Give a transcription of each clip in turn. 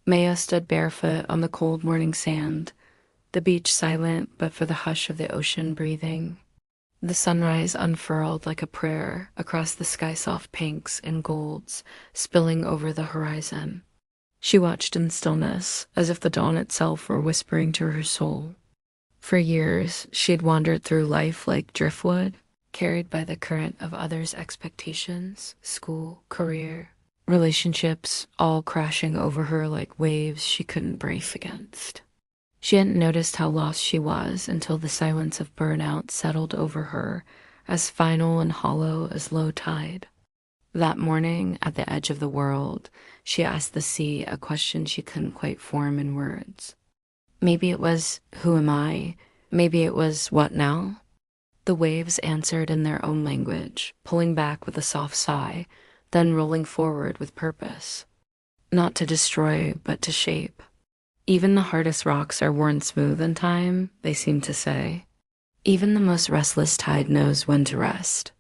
Maya stood barefoot on the cold morning sand, the beach silent but for the hush of the ocean breathing. The sunrise unfurled like a prayer across the sky-soft pinks and golds spilling over the horizon. She watched in stillness, as if the dawn itself were whispering to her soul. For years, she had wandered through life like driftwood, carried by the current of others' expectations, school, career, relationships, all crashing over her like waves she couldn't brace against. She hadn't noticed how lost she was until the silence of burnout settled over her, as final and hollow as low tide. That morning, at the edge of the world, she asked the sea a question she couldn't quite form in words. Maybe it was, who am I? Maybe it was, what now? The waves answered in their own language, pulling back with a soft sigh, then rolling forward with purpose. Not to destroy, but to shape. Even the hardest rocks are worn smooth in time, they seem to say. Even the most restless tide knows when to rest.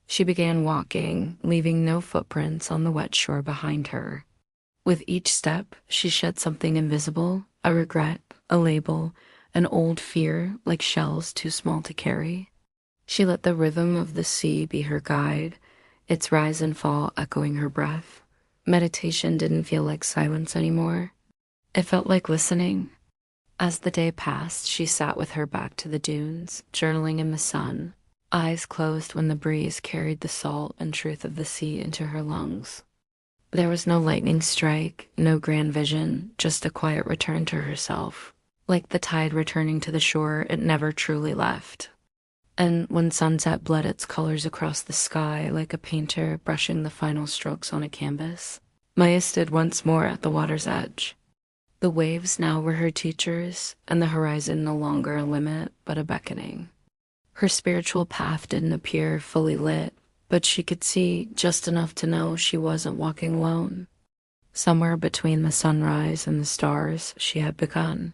She began walking, leaving no footprints on the wet shore behind her. With each step, she shed something invisible, a regret, a label, an old fear like shells too small to carry. She let the rhythm of the sea be her guide, its rise and fall echoing her breath. Meditation didn't feel like silence anymore. It felt like listening. As the day passed, she sat with her back to the dunes, journaling in the sun, eyes closed when the breeze carried the salt and truth of the sea into her lungs. There was no lightning strike, no grand vision, just a quiet return to herself, like the tide returning to the shore it never truly left. And when sunset bled its colors across the sky like a painter brushing the final strokes on a canvas, Maya stood once more at the water's edge. The waves now were her teachers, and the horizon no longer a limit, but a beckoning. Her spiritual path didn't appear fully lit, but she could see just enough to know she wasn't walking alone. Somewhere between the sunrise and the stars, she had begun.